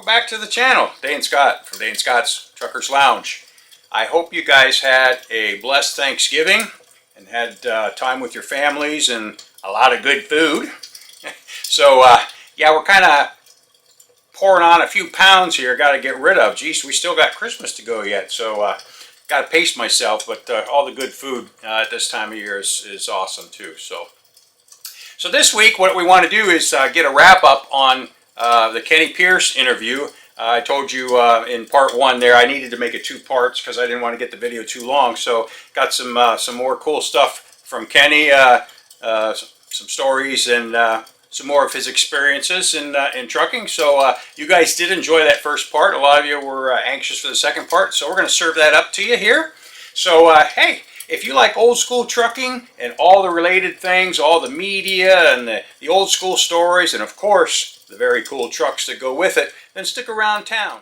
Welcome back to the channel. Dane Scott from Dane Scott's Truckers Lounge. I hope you guys had a blessed Thanksgiving and had time with your families and a lot of good food. So yeah, we're kind of pouring on a few pounds here. Got to get rid of. Geez, we still got Christmas to go yet, so got to pace myself. But all the good food at this time of year is awesome too. So this week, what we want to do is get a wrap up on the Kenny Pierce interview. I told you in part one there I needed to make it 2 parts because I didn't want to get the video too long. So got some more cool stuff from Kenny, some stories and some more of his experiences in trucking. So you guys did enjoy that first part. A lot of you were anxious for the second part, so we're going to serve that up to you here. So hey, if you like old school trucking and all the related things, all the media and the old school stories, and of course the very cool trucks that go with it, then stick around town.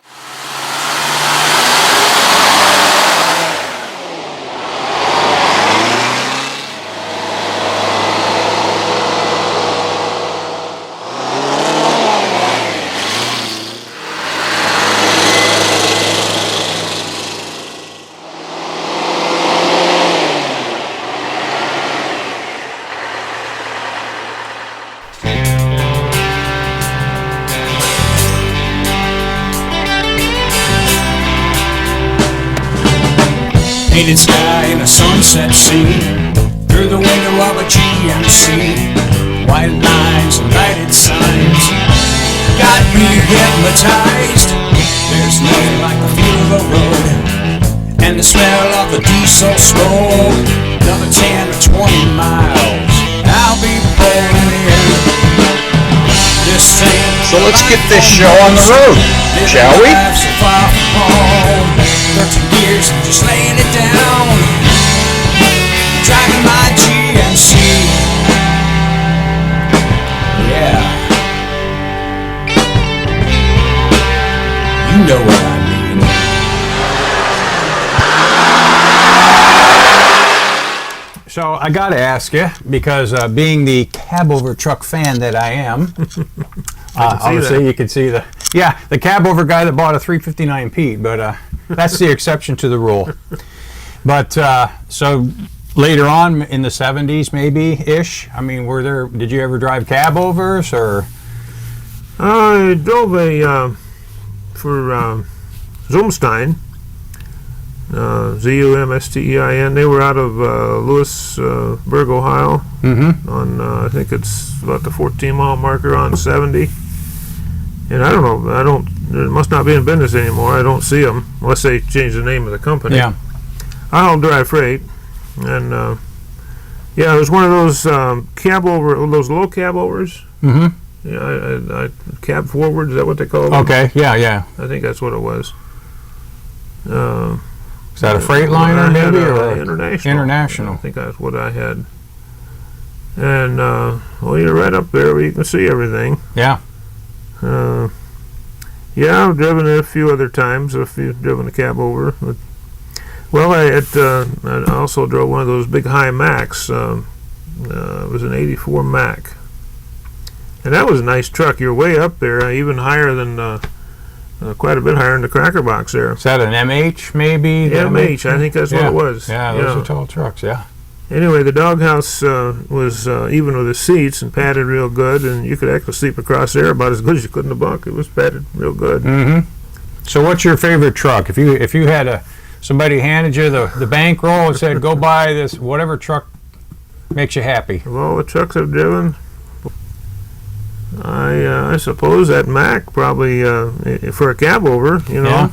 Painted sky and a sunset scene through the window of a GMC. White lines and lighted signs got me hypnotized. There's nothing like the feel of the road and the smell of the diesel smoke. Another 10 or 20 miles, I'll be born here. So let's get this show on the road, shall we? 13 years just laying it down, driving my GMC. Yeah, you know what I mean. So I got to ask you, because being the Cabover truck fan that I am, obviously you can see the Cabover guy that bought a 359 Pete, but that's the exception to the rule. But so later on in the 70s, maybe-ish, I mean, did you ever drive Cabovers, or? I drove for Zumstein, Zumstein. They were out of Lewisburg, Ohio, on I think it's about the 14-mile marker on 70. And I don't know, it must not be in business anymore. I don't see them unless they change the name of the company. Yeah. I don't drive freight, and yeah, it was one of those those low Cabovers. Yeah, cab forward, is that what they call them? Okay, yeah. I think that's what it was. Is that a Freightliner maybe, or international? International. I think that's what I had. And well, you're right up there where you can see everything. Yeah. Yeah, I've driven it a few other times. I've driven a Cabover. But, well, I also drove one of those big high Macs. It was an 84 Mac. And that was a nice truck. You're way up there, even higher than, quite a bit higher than the Cracker Box there. Is that an MH maybe? MH, I think that's what it was. Yeah, those are tall trucks, yeah. Anyway, the doghouse was even with the seats and padded real good, and you could actually sleep across there about as good as you could in the bunk. It was padded real good. So what's your favorite truck? If you had somebody handed you the bankroll and said, go buy this, whatever truck makes you happy. Of all the trucks I've driven, I suppose that Mac probably, for a Cabover, you know.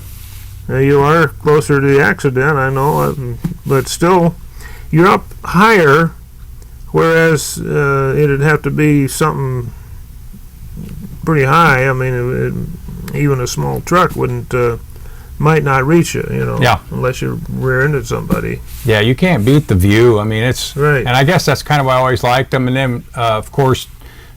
Yeah. You are closer to the accident, I know, but still, you're up higher, whereas it'd have to be something pretty high. I mean, even a small truck might not reach it, you know, unless you rear into somebody. Yeah, you can't beat the view. I mean, it's right. And I guess that's kind of why I always liked them. And then, of course,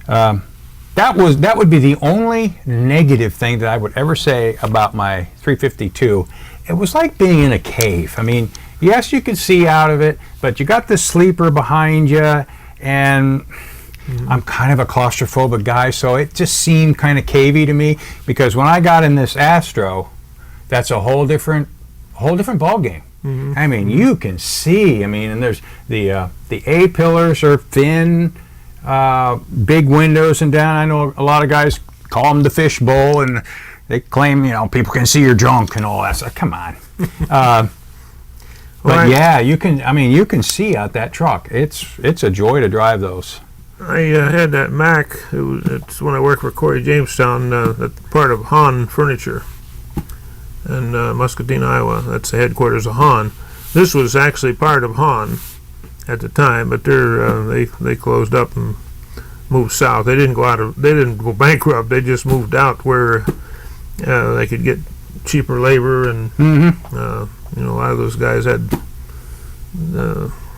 that would be the only negative thing that I would ever say about my 352. It was like being in a cave. I mean, yes, you could see out of it, but you got this sleeper behind you, and I'm kind of a claustrophobic guy, so it just seemed kind of cavey to me. Because when I got in this Astro, that's a whole different ball game. I mean, you can see. I mean, and there's the A pillars are thin, big windows and down. I know a lot of guys call them the fish bowl, and they claim, you know, people can see your junk and all that stuff. Come on. But yeah, you can. I mean, you can see out that truck. It's a joy to drive those. I had that Mack. It's when I worked for Corey Jamestown, that's part of Hahn Furniture in Muscatine, Iowa. That's the headquarters of Hahn. This was actually part of Hahn at the time, but they closed up and moved south. They didn't go bankrupt. They just moved out where they could get cheaper labor, and you know, a lot of those guys had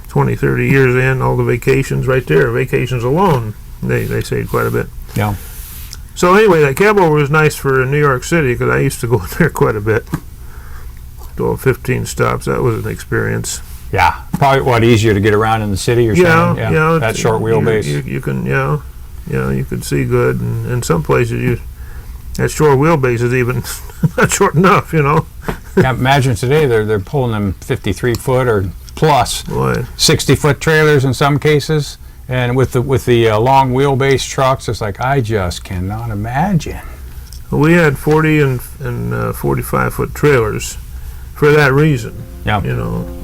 20, 30 years in, all the vacations right there. Vacations alone, they saved quite a bit. Yeah. So anyway, that Cabover was nice for New York City because I used to go there quite a bit. 12, 15 stops. That was an experience. Yeah, probably easier to get around in the city or something. Yeah. That short wheelbase. You can, you could see good, and in some places that short wheelbase is even not short enough, you know. Yeah, imagine today they're pulling them 53 foot or plus, 60-foot trailers in some cases, and with the long wheelbase trucks, it's like I just cannot imagine. We had 40 and 45-foot trailers for that reason. Yeah. You know.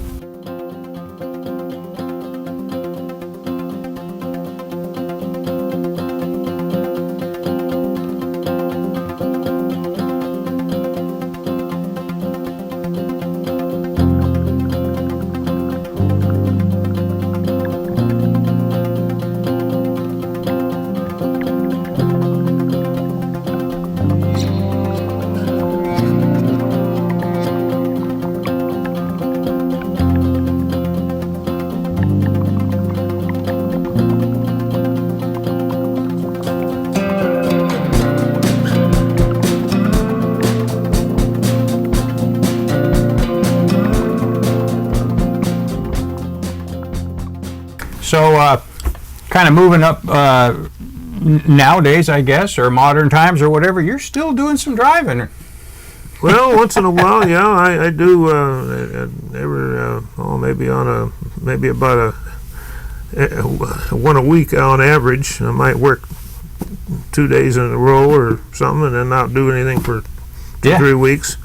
So, kind of moving up nowadays, I guess, or modern times or whatever, you're still doing some driving. Well, once in a while, yeah, I do. Maybe about one a week on average. I might work 2 days in a row or something, and then not do anything for 3 weeks.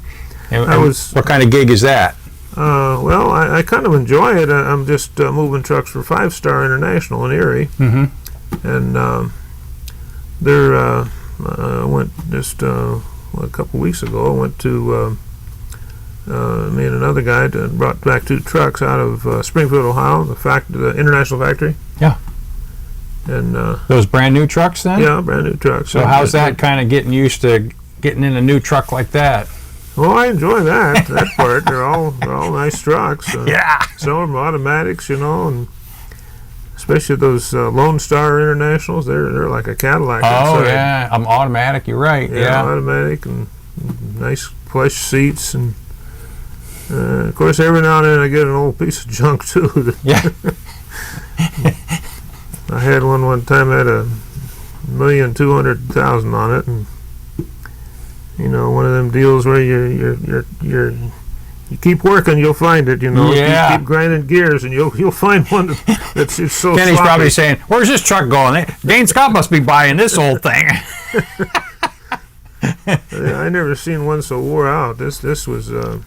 What kind of gig is that? Well, I kind of enjoy it. I'm just moving trucks for 5 Star International in Erie, and I went just a couple weeks ago. I went to me and another guy brought back 2 trucks out of Springfield, Ohio, the International factory. Yeah. And those brand new trucks then? Yeah, brand new trucks. So how's that kind of getting used to getting in a new truck like that? Well, I enjoy that part. They're all nice trucks. Yeah. Some of them automatics, you know, and especially those Lone Star Internationals. They're like a Cadillac. Oh inside. yeah, I'm automatic. You're right. Yeah. Automatic and nice plush seats, and of course every now and then I get an old piece of junk too. Yeah. I had one time that had $1,200,000 on it, and you know, one of them deals where you keep working, you'll find it. You know, yeah. You keep grinding gears, and you'll find one that's it's so. Kenny's sloppy. probably saying, "Where's this truck going? Dane Scott must be buying this old thing." I never seen one so wore out. This was, I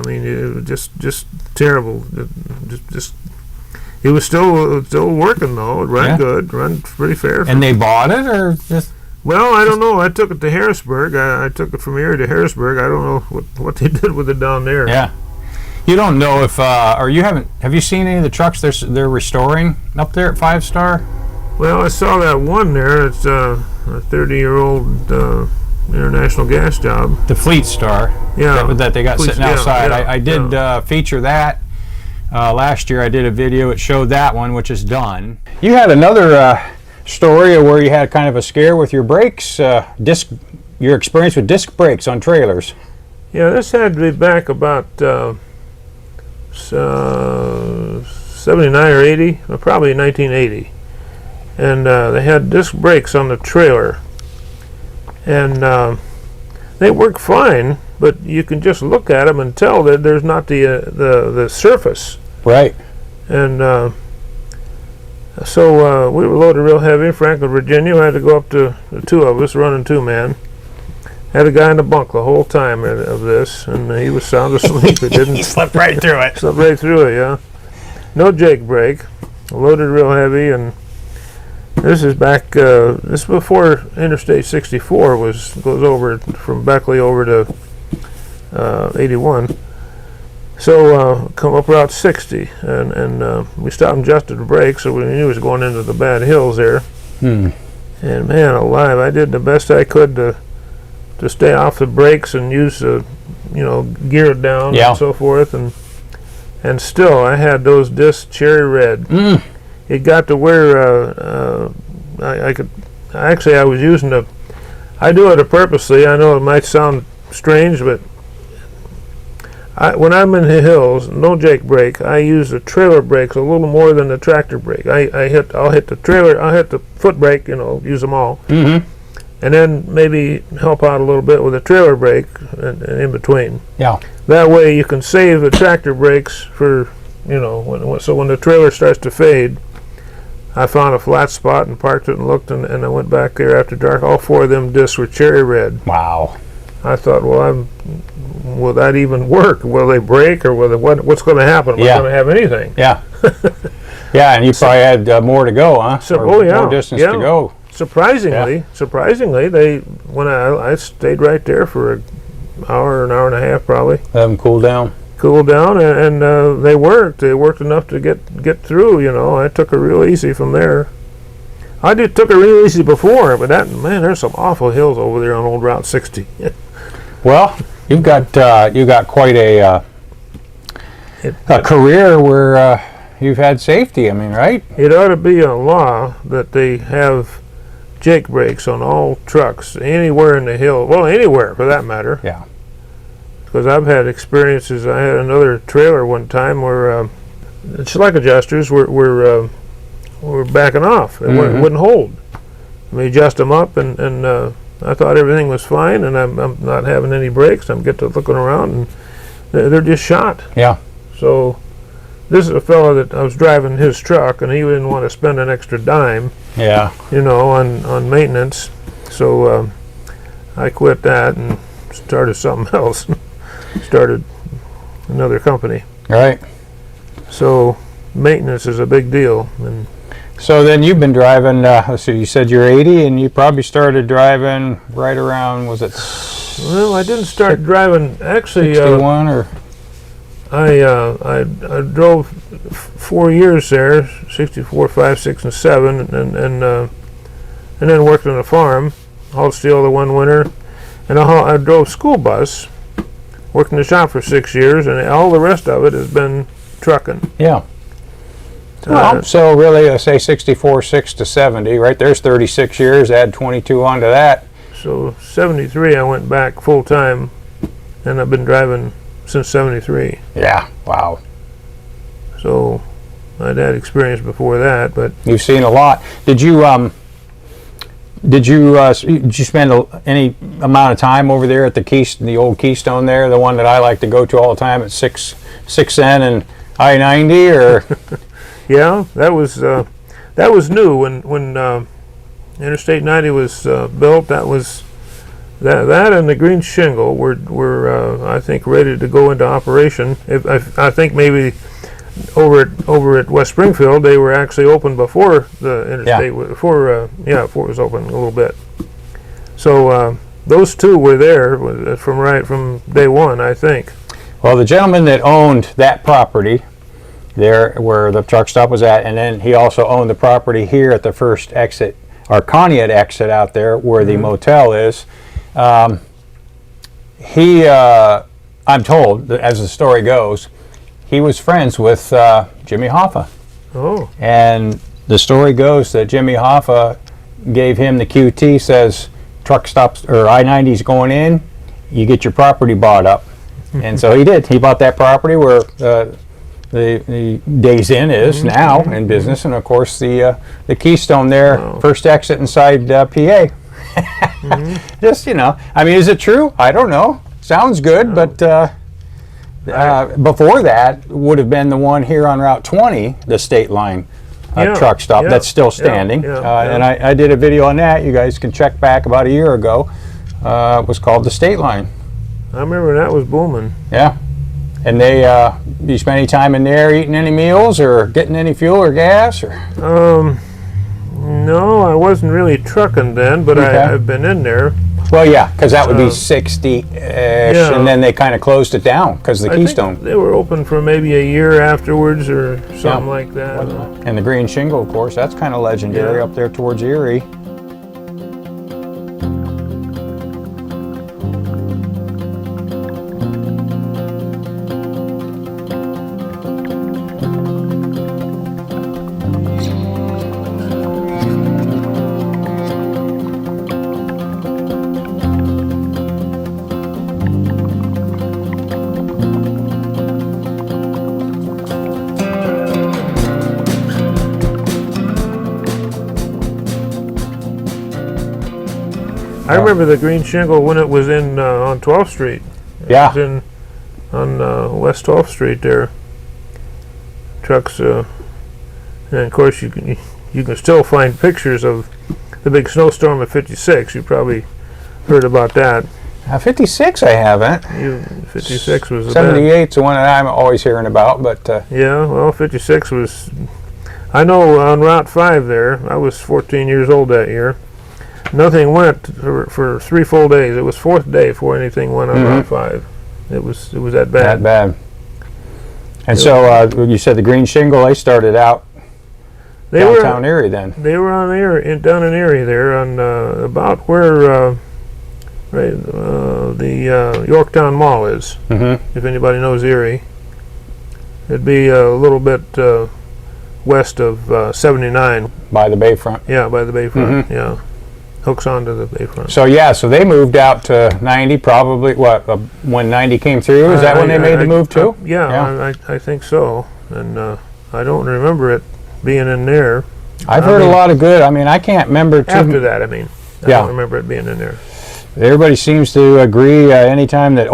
mean, it was just terrible. It was still working though. It ran good, run pretty fair. And they bought it, or just? Well, I don't know. I took it to Harrisburg. I took it from Erie to Harrisburg. I don't know what they did with it down there. Yeah. You don't know if, or you haven't, have you seen any of the trucks they're restoring up there at 5 Star? Well, I saw that one there. It's a 30-year-old International gas job. The Fleet Star. Yeah. That they got sitting outside. Yeah, I did feature that. Last year I did a video. It showed that one, which is done. You had another story where you had kind of a scare with your brakes, your experience with disc brakes on trailers. Yeah, this had to be back about 79 or 80, probably 1980. and they had disc brakes on the trailer, and they work fine, but you can just look at them and tell that there's not the surface. Right. And so we were loaded real heavy in Franklin, Virginia. We had to go up to the two of us running two-man. Had a guy in the bunk the whole time of this, and he was sound asleep. It didn't. He slept right through it. Slept right through it, yeah. No Jake brake. Loaded real heavy, and this is back. This is before Interstate 64 goes over from Beckley over to 81. So come up Route 60, and we stopped and adjusted the brakes, so we knew it was going into the bad hills there. And man alive, I did the best I could to stay off the brakes and use gear it down and so forth, and still I had those discs cherry red. It got to where I was using I do it purposely. I know it might sound strange, but when I'm in the hills, no Jake brake, I use the trailer brakes a little more than the tractor brake. I'll hit the trailer, I'll hit the foot brake, use them all. And then maybe help out a little bit with the trailer brake and in between. Yeah. That way you can save the tractor brakes for, so when the trailer starts to fade, I found a flat spot and parked it and looked, and I went back there after dark. All four of them discs were cherry red. Wow. I thought, will that even work? Will they break, or what's going to happen? Am I going to have anything? Yeah. Yeah, and you probably had more to go, huh? More distance to go. Surprisingly, when I stayed right there for an hour and a half probably. Let them cool down. And they worked. They worked enough to get through. I took it real easy from there. Took it real easy before, but there's some awful hills over there on old Route 60. Well, you've got quite a career where you've had safety. I mean, right? It ought to be a law that they have Jake brakes on all trucks anywhere in the hill. Well, anywhere for that matter. Yeah. Because I've had experiences. I had another trailer one time where select adjusters were backing off. It wouldn't hold. We adjust them up, and I thought everything was fine, and I'm not having any brakes. I'm get to looking around, and they're just shot. Yeah. So this is a fellow that I was driving his truck, and he didn't want to spend an extra dime. Yeah. On maintenance. So I quit that and started something else. Started another company. Right. So maintenance is a big deal. And so then you've been driving, so you said you're 80, and you probably started driving right around, was it? Well, I didn't start driving, actually. 61 or? I drove 4 years there, 64, 5, 6, and 7, and then worked on a farm, hauled steel the one winter, and I drove school bus, worked in the shop for 6 years, and all the rest of it has been trucking. Yeah. Well, so really, say 64, 6 to 70, right? There's 36 years, add 22 onto that. So 73, I went back full time, and I've been driving since 73. Yeah, wow. So I'd had experience before that, but you've seen a lot. Did you spend any amount of time over there at the old Keystone there, the one that I like to go to all the time at 6N and I-90, or? Yeah, that was new when Interstate 90 was built. That was that and the green shingle were I think ready to go into operation. I think maybe over at West Springfield they were actually open before the interstate before it was open a little bit. So those two were there from day one, I think. Well, the gentleman that owned that property there where the truck stop was at, and then he also owned the property here at the first exit, or Conneaut exit out there where the motel is. I'm told, that as the story goes, he was friends with Jimmy Hoffa. Oh. And the story goes that Jimmy Hoffa gave him the QT, says truck stops or I-90's going in, you get your property bought up. And so he did. He bought that property where the the Days Inn is now in business, and of course the Keystone there, first exit inside PA. Just, I mean, is it true? I don't know. Sounds good, but before that would have been the one here on Route 20, the State Line truck stop that's still standing. And I did a video on that. You guys can check back about a year ago. It was called the State Line. I remember that was booming. Yeah. And they, do you spend any time in there eating any meals or getting any fuel or gas? Or? No, I wasn't really trucking then, but I've been in there. Well, yeah, because that would be 60-ish, and then they kind of closed it down because of the Keystone. They were open for maybe a year afterwards or something like that. And the green shingle, of course, that's kind of legendary up there towards Erie. I remember the green shingle when it was in on 12th Street. It was on West 12th Street there. Trucks, and of course you can still find pictures of the big snowstorm of '56. You probably heard about that. 56 I haven't. 56 was 78's the one that I'm always hearing about, but yeah, well, 56 was. I know on Route 5 there. I was 14 years old that year. Nothing went for 3 full days. It was 4th day before anything went on Route 5. It was that bad. That bad. And so you said the green shingle. They started out downtown Erie then. They were on Erie, down in Erie there, on about where the Yorktown Mall is. If anybody knows Erie, it'd be a little bit west of 79. By the Bayfront. Yeah, by the Bayfront. Yeah. Hooks onto the Bayfront. So they moved out to 90 probably, when 90 came through? Is that when they made the move too? I think so. And I don't remember it being in there. I've heard a lot of good. I mean, I can't remember too. After that, I mean. I don't remember it being in there. Everybody seems to agree anytime that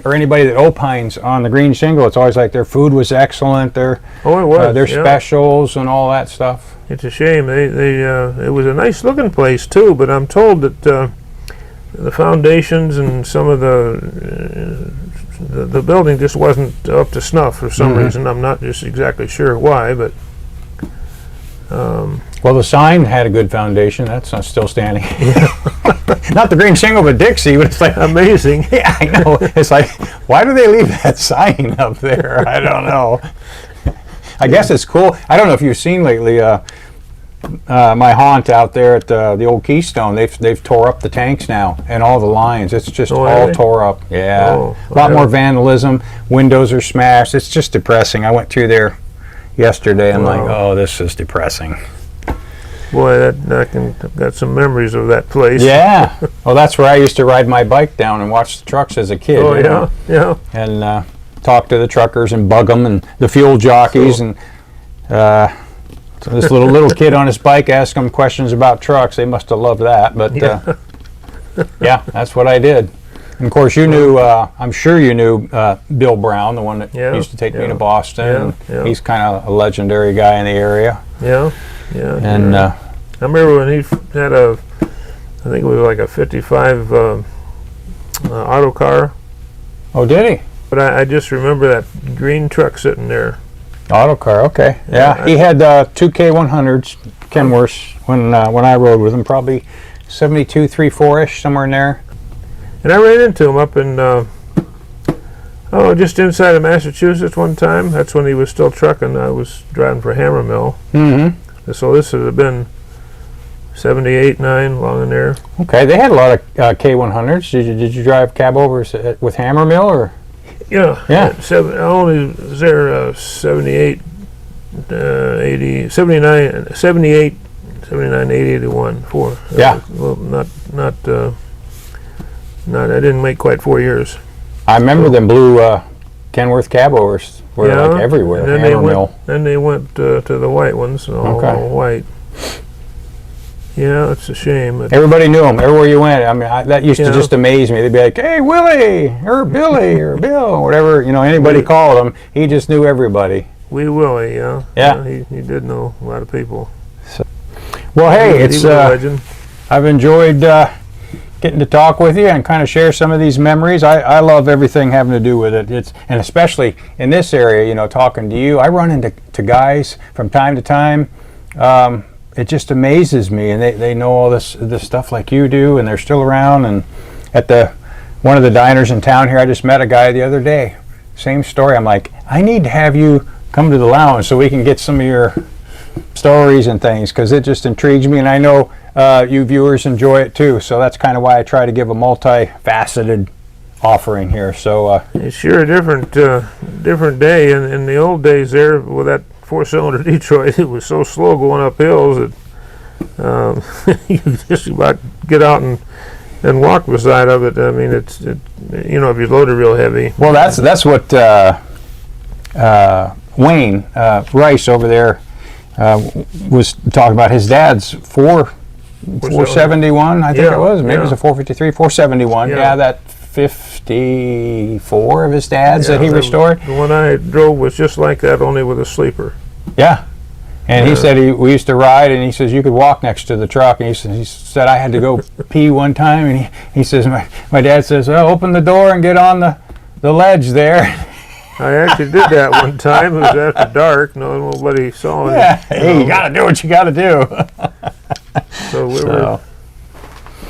anybody that opines on the green shingle, it's always like their food was excellent, their specials and all that stuff. It's a shame. It was a nice looking place too, but I'm told that the foundations and some of the building just wasn't up to snuff for some reason. I'm not just exactly sure why, but well, the sign had a good foundation. That's not still standing. Not the green shingle, but Dixie. But it's like amazing. Yeah, I know. It's like, why do they leave that sign up there? I don't know. I guess it's cool. I don't know if you've seen lately. My haunt out there at the old Keystone, they've tore up the tanks now and all the lines. It's just all tore up. Yeah, a lot more vandalism. Windows are smashed. It's just depressing. I went through there yesterday. I'm like, oh, this is depressing. Boy, I've got some memories of that place. Yeah. Well, that's where I used to ride my bike down and watch the trucks as a kid. Oh, yeah, yeah. And talk to the truckers and bug them and the fuel jockeys and so this little kid on his bike asking them questions about trucks. They must have loved that. But yeah, that's what I did. And of course, you knew. I'm sure you knew Bill Brown, the one that used to take me to Boston. Yeah. He's kind of a legendary guy in the area. Yeah, yeah. And I remember when he had I think it was like a '55 auto car. Oh, did he? But I just remember that green truck sitting there. Auto car, okay. Yeah, he had 2 K100s, Kenworths, when I rode with him, probably 72, 3.4-ish, somewhere in there. And I ran into him up in, just inside of Massachusetts one time. That's when he was still trucking. I was driving for Hammer Mill. Mm-hmm. So this would have been 78, 9, along in there. Okay, they had a lot of K100s. Did you drive Cabovers with Hammer Mill, or? Yeah. I only was there 78, 80, 79, 78, 79, 80, 81, 4. Yeah. Well, not. I didn't make quite 4 years. I remember them blue Kenworth Cabovers. were like everywhere. And then they went to the white ones, all white. Yeah, it's a shame. Everybody knew him everywhere you went. I mean, that used to just amaze me. They'd be like, "Hey, Willie," or "Billy," or "Bill," or whatever. Anybody called him. He just knew everybody. Wee Willie, yeah. Yeah. He did know a lot of people. Well, hey, He was a legend. I've enjoyed getting to talk with you and kind of share some of these memories. I love everything having to do with it. And especially in this area, talking to you, I run into guys from time to time. It just amazes me, and they know all this stuff like you do, and they're still around. And at one of the diners in town here, I just met a guy the other day. Same story. I'm like, I need to have you come to the lounge so we can get some of your stories and things, because it just intrigues me, and I know you viewers enjoy it too. So that's kind of why I try to give a multifaceted offering here. So it's sure a different day. In the old days there with that 4-cylinder Detroit, it was so slow going up hills that you just about get out and walk beside of it. I mean, if you load it real heavy. Well, that's what Wayne Rice over there was talking about. His dad's 471, I think it was. Maybe it was a 453, 471. Yeah, that 54 of his dad's that he restored. The one I drove was just like that, only with a sleeper. Yeah. And he said we used to ride, and he says you could walk next to the truck. And he said I had to go pee one time, and he says my dad says, "Oh, open the door and get on the ledge there." I actually did that one time. It was after dark. Nobody saw it. Yeah. Hey, you got to do what you got to do. So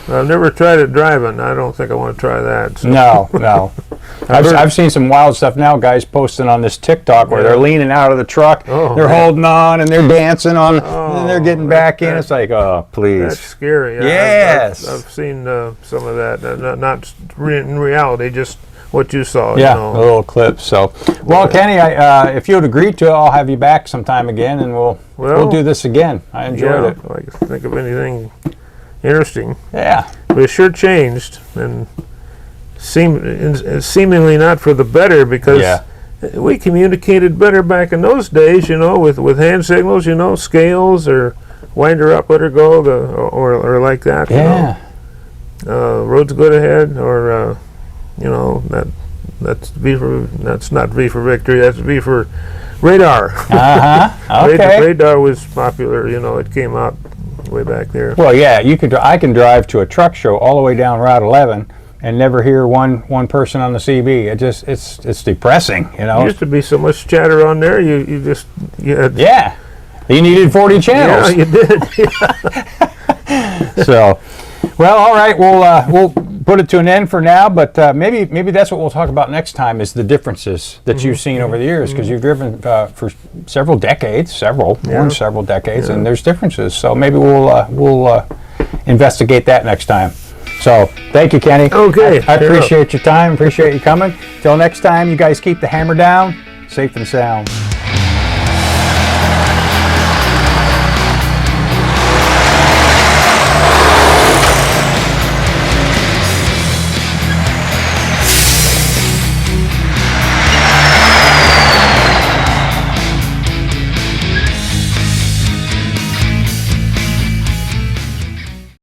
I've never tried it driving. I don't think I want to try that. So. No. I've seen some wild stuff now. Guys posting on this TikTok where they're leaning out of the truck, they're holding on, and they're dancing on, and they're getting back in. It's like, oh, please. That's scary. Yes. I've seen some of that. Not in reality, just what you saw. Yeah, a little clip. So, well, Kenny, if you would agree to it, I'll have you back sometime again, and we'll do this again. I enjoyed it. I can think of anything interesting. Yeah. But it sure changed, and seemingly not for the better, because we communicated better back in those days, with hand signals, scales or wind her up, let her go, or like that. Yeah. Road's good ahead, or that's not V for victory. That's V for radar. Okay. Radar was popular. It came out way back there. Well, yeah, I can drive to a truck show all the way down Route 11 and never hear one person on the CB. It's depressing, There used to be so much chatter on there. You needed 40 channels. Yeah, you did. So, well, all right, we'll put it to an end for now, but maybe that's what we'll talk about next time, is the differences that you've seen over the years, because you've driven for several decades, more than several decades, and there's differences. So maybe we'll investigate that next time. So thank you, Kenny. Okay. I appreciate your time. Appreciate you coming. Till next time, you guys keep the hammer down, safe and sound.